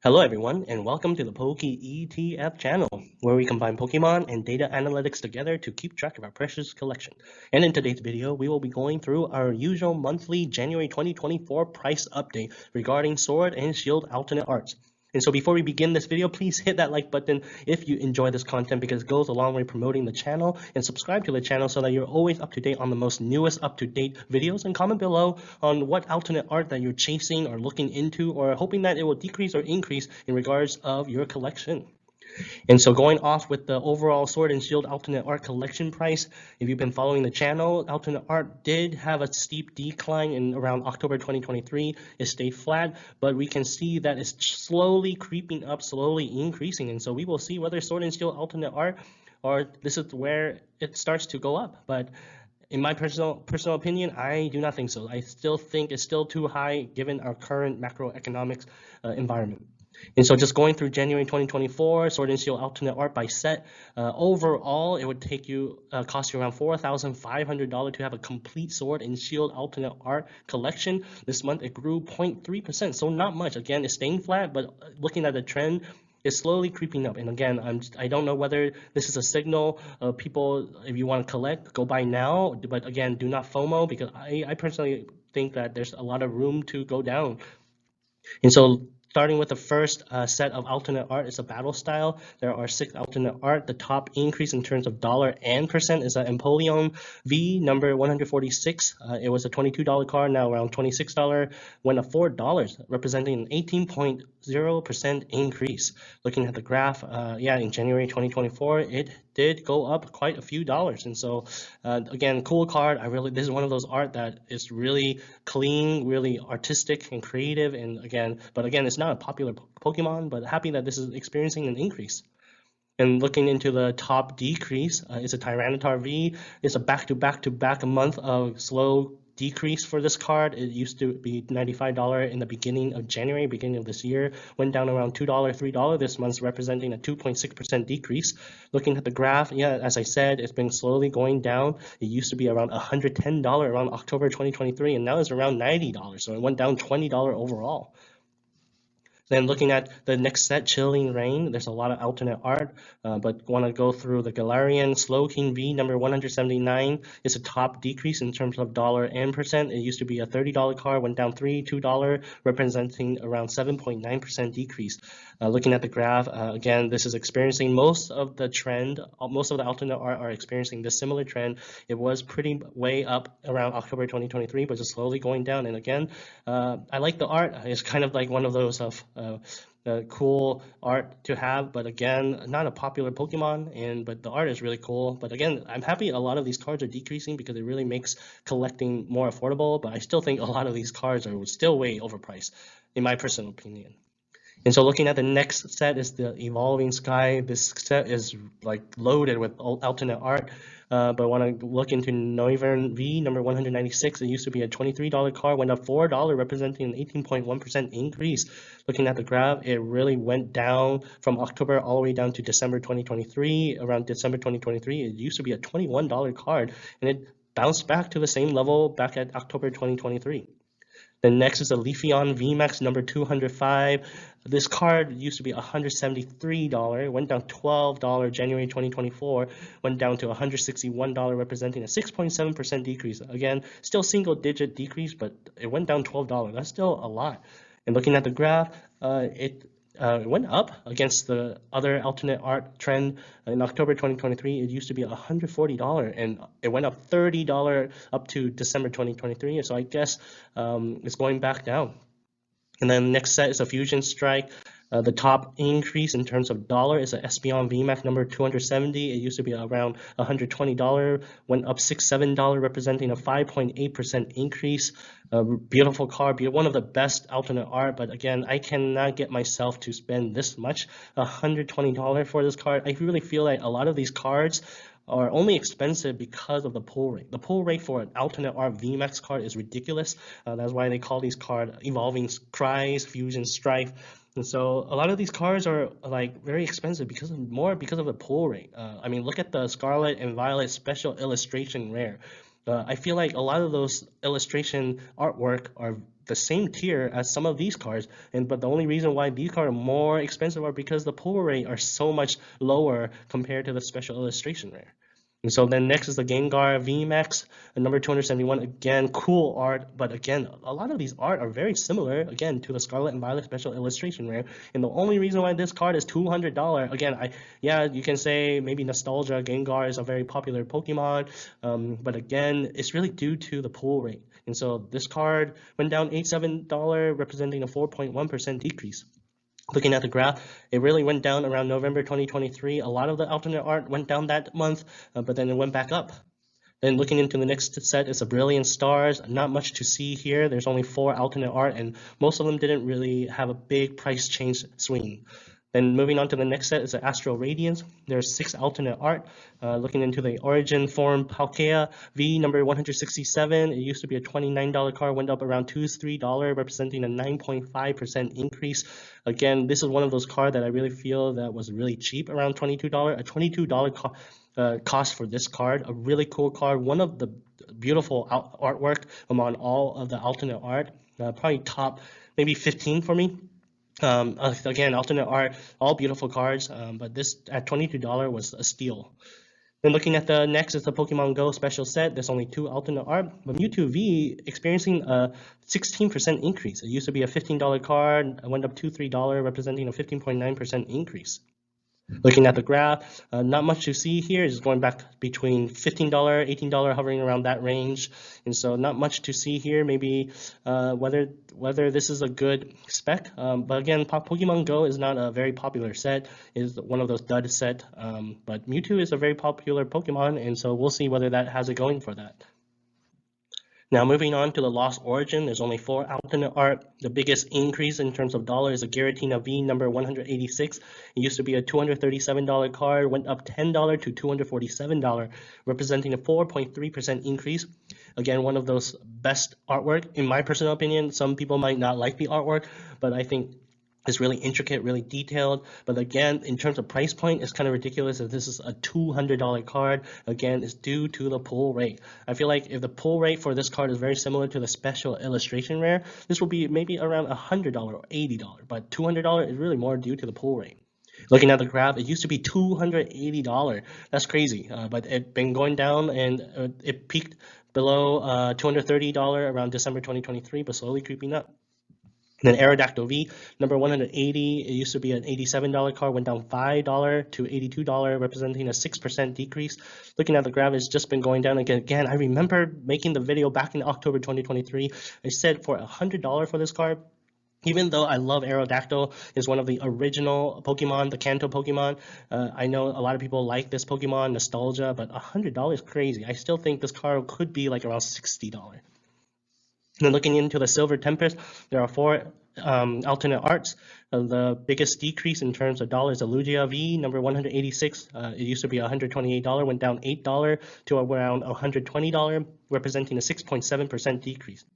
Hello everyone, and welcome to the Poke ETF channel, where we combine Pokemon and data analytics together to keep track of our precious collection. And in today's video, we will be going through our usual monthly January 2024 price update regarding Sword and Shield alternate arts. And so before we begin this video, please hit that like button if you enjoy this content because it goes a long way promoting the channel, and subscribe to the channel so that you're always up to date on the most newest up-to-date videos, and comment below on what alternate art that you're chasing or looking into or hoping that it will decrease or increase in regards of your collection. And so going off with the overall Sword and Shield alternate art collection price, if you've been following the channel, alternate art did have a steep decline in around October 2023. It stayed flat, but we can see that it's slowly creeping up, slowly increasing. And so we will see whether Sword and Shield alternate art, or this is where it starts to go up. But in my personal opinion, I do not think so. I still think it's still too high given our current macroeconomics environment. And so just going through January 2024, Sword and Shield alternate art by set, overall, it would cost you around $4,500 to have a complete Sword and Shield alternate art collection. This month, it grew 0.3%, so not much. Again, it's staying flat, but looking at the trend, it's slowly creeping up. And again, I don't know whether this is a signal of people, if you want to collect, go buy now. But again, do not FOMO, because I personally think that there's a lot of room to go down. And so starting with the first set of alternate art is a battle style. There are 6 alternate art. The top increase in terms of dollar and percent is an Empoleon V number 146. It was a $22 card, now around $26, went up $4, representing an 18.0% increase. Looking at the graph, in January 2024, it did go up quite a few dollars. And so again, cool card. This is one of those art that is really clean, really artistic and creative. And again, it's not a popular Pokemon, but happy that this is experiencing an increase. And looking into the top decrease, it's a Tyranitar V. It's a back-to-back month of slow decrease for this card. It used to be $95 in the beginning of January, beginning of this year, went down around $2, $3 this month, representing a 2.6% decrease. Looking at the graph, as I said, it's been slowly going down. It used to be around $110 around October 2023, and now it's around $90, so it went down $20 overall. Then looking at the next set, Chilling Reign, there's a lot of alternate art, but want to go through the Galarian Slowking V number 179. It's a top decrease in terms of dollar and percent. It used to be a $30 card, went down $2, representing around 7.9% decrease. Looking at the graph, again, this is experiencing most of the trend. Most of the alternate art are experiencing this similar trend. It was pretty way up around October 2023, but just slowly going down. And again, I like the art. It's kind of like one of those of cool art to have, but again, not a popular Pokemon, but the art is really cool. But again, I'm happy a lot of these cards are decreasing because it really makes collecting more affordable, but I still think a lot of these cards are still way overpriced, in my personal opinion. And so looking at the next set is the Evolving Sky. This set is like loaded with alternate art, but I want to look into Noivern V number 196. It used to be a $23 card, went up $4, representing an 18.1% increase. Looking at the graph, it really went down from October all the way down to December 2023. Around December 2023, it used to be a $21 card, and it bounced back to the same level back at October 2023. Then next is a Leafeon VMAX number 205. This card used to be $173, went down $12 January 2024, went down to $161, representing a 6.7% decrease. Again, still single-digit decrease, but it went down $12. That's still a lot. And looking at the graph, it went up against the other alternate art trend. In October 2023, it used to be $140, and it went up $30 up to December 2023. So I guess it's going back down. And then next set is a Fusion Strike. The top increase in terms of dollar is an Espeon VMAX number 270. It used to be around $120, went up $7, representing a 5.8% increase. Beautiful card, one of the best alternate art, but again, I cannot get myself to spend this much, $120 for this card. I really feel like a lot of these cards are only expensive because of the pull rate. The pull rate for an alternate art VMAX card is ridiculous. That's why they call these cards Evolving Cries, Fusion Strife. And so a lot of these cards are like very expensive because of the pull rate. I mean, look at the Scarlet and Violet Special Illustration Rare. I feel like a lot of those illustration artwork are the same tier as some of these cards, but the only reason why these cards are more expensive are because the pull rate are so much lower compared to the special illustration rare. And so then next is the Gengar VMAX, number 271. Again, cool art, but again, a lot of these art are very similar, again, to the Scarlet and Violet special illustration rare. And the only reason why this card is $200, again, yeah, you can say maybe nostalgia. Gengar is a very popular Pokemon, but again, it's really due to the pull rate. And so this card went down $87, representing a 4.1% decrease. Looking at the graph, it really went down around November 2023. A lot of the alternate art went down that month, but then it went back up. Then looking into the next set is a Brilliant Stars. Not much to see here. There's only 4 alternate art, and most of them didn't really have a big price change swing. Then moving on to the next set is the Astral Radiance. There's 6 alternate art. Looking into the Origin form Palkia V number 167. It used to be a $29 card, went up around $2-3, representing a 9.5% increase. Again, this is one of those cards that I really feel that was really cheap, around $22. A $22 cost for this card. A really cool card. One of the beautiful artwork among all of the alternate art. Probably top maybe 15 for me. Again, alternate art, all beautiful cards, but this at $22 was a steal. Then looking at the next is the Pokemon Go special set. There's only 2 alternate art, but Mewtwo V experiencing a 16% increase. It used to be a $15 card, it went up $2-3, representing a 15.9% increase. Looking at the graph, not much to see here. It's going back between $15, $18, hovering around that range. And so not much to see here. Maybe whether this is a good spec. But again, Pokemon Go is not a very popular set. It's one of those dud set. But Mewtwo is a very popular Pokemon, and so we'll see whether that has it going for that. Now moving on to the Lost Origin, there's only 4 alternate art. The biggest increase in terms of dollar is a Giratina V number 186. It used to be a $237 card, went up $10 to $247, representing a 4.3% increase. Again, one of those best artwork, in my personal opinion. Some people might not like the artwork, but I think it's really intricate, really detailed. But again, in terms of price point, it's kind of ridiculous that this is a $200 card. Again, it's due to the pull rate. I feel like if the pull rate for this card is very similar to the special illustration rare, this will be maybe around $100 or $80. But $200 is really more due to the pull rate. Looking at the graph, it used to be $280. That's crazy, but it's been going down, and it peaked below $230 around December 2023, but slowly creeping up. And then Aerodactyl V, number 180, it used to be an $87 card, went down $5 to $82, representing a 6% decrease. Looking at the graph, it's just been going down again. I remember making the video back in October 2023. I said for $100 for this card, even though I love Aerodactyl, is one of the original Pokemon, the Kanto Pokemon. I know a lot of people like this Pokemon, nostalgia, but $100 is crazy. I still think this card could be like around $60. Then looking into the Silver Tempest, there are 4 alternate arts. The biggest decrease in terms of dollars is Lugia V, number 186. It used to be $128, went down $8 to around $120, representing a 6.7% decrease.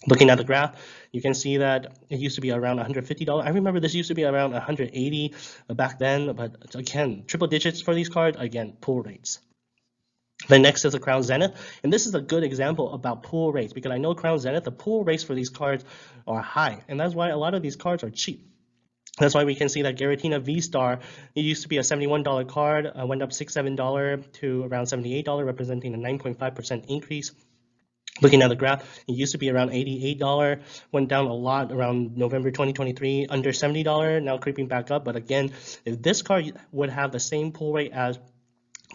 Looking at the graph, you can see that it used to be around $150. I remember this used to be around $180 back then, but again, triple digits for these cards, again, pull rates. Then next is the Crown Zenith, and this is a good example about pull rates, because I know Crown Zenith, the pull rates for these cards are high, and that's why a lot of these cards are cheap. That's why we can see that Giratina V-Star, it used to be a $71 card, went up $6-7 to around $78, representing a 9.5% increase. Looking at the graph, it used to be around $88, went down a lot around November 2023, under $70, now creeping back up. But again, if this card would have the same pull rate as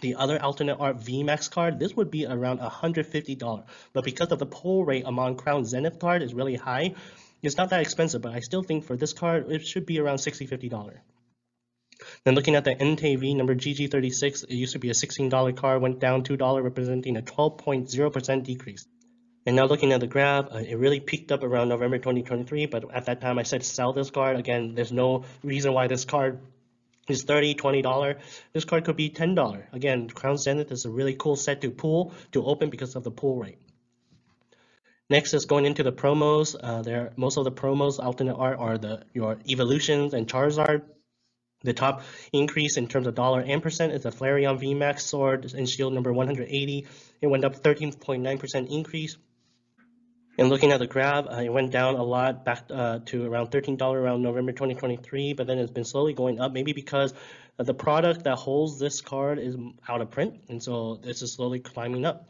the other alternate art VMAX card, this would be around $150. But because of the pull rate among Crown Zenith card is really high, it's not that expensive, but I still think for this card, it should be around $60-50. Then looking at the NTV number GG36, it used to be a $16 card, went down $2, representing a 12.0% decrease. And now looking at the graph, it really peaked up around November 2023, but at that time I said sell this card. Again, there's no reason why this card is $30-20. This card could be $10. Again, Crown Zenith is a really cool set to open because of the pull rate. Next is going into the promos. Most of the promos alternate art are your evolutions and Charizard. The top increase in terms of dollar and percent is the Flareon VMAX Sword and Shield number 180. It went up 13.9% increase. And looking at the graph, it went down a lot back to around $13 around November 2023, but then it's been slowly going up, maybe because the product that holds this card is out of print, and so this is slowly climbing up.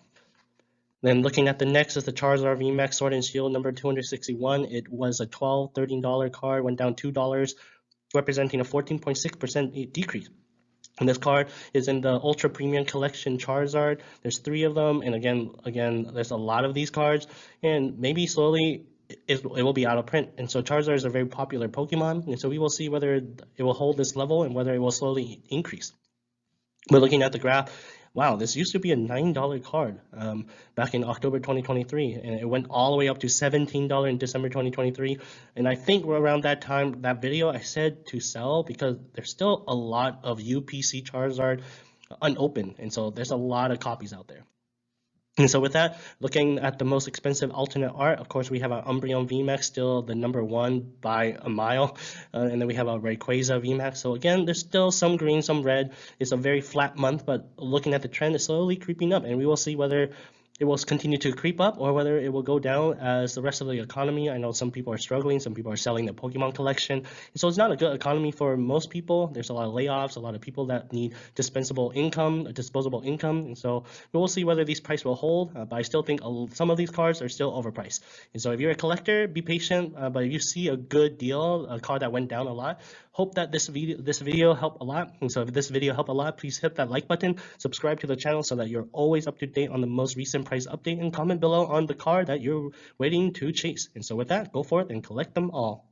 Then looking at the next is the Charizard VMAX Sword and Shield number 261. It was a $13 card, went down $2, representing a 14.6% decrease. And this card is in the Ultra Premium Collection Charizard. There's 3 of them, and again, there's a lot of these cards, and maybe slowly it will be out of print. And so Charizard is a very popular Pokemon, and so we will see whether it will hold this level and whether it will slowly increase. But looking at the graph, wow, this used to be a $9 card back in October 2023, and it went all the way up to $17 in December 2023. And I think around that time, that video, I said to sell because there's still a lot of UPC Charizard unopened, and so there's a lot of copies out there. And so with that, looking at the most expensive alternate art, of course, we have our Umbreon VMAX, still the #1 by a mile. And then we have our Rayquaza VMAX. So again, there's still some green, some red. It's a very flat month, but looking at the trend, it's slowly creeping up. And we will see whether it will continue to creep up or whether it will go down as the rest of the economy. I know some people are struggling, some people are selling their Pokemon collection. And so it's not a good economy for most people. There's a lot of layoffs, a lot of people that need disposable income. And so we will see whether these prices will hold, but I still think some of these cards are still overpriced. And so if you're a collector, be patient, but if you see a good deal, a card that went down a lot, hope that this video helped a lot. And so if this video helped a lot, please hit that like button, subscribe to the channel so that you're always up to date on the most recent price update, and comment below on the card that you're waiting to chase. And so with that, go forth and collect them all.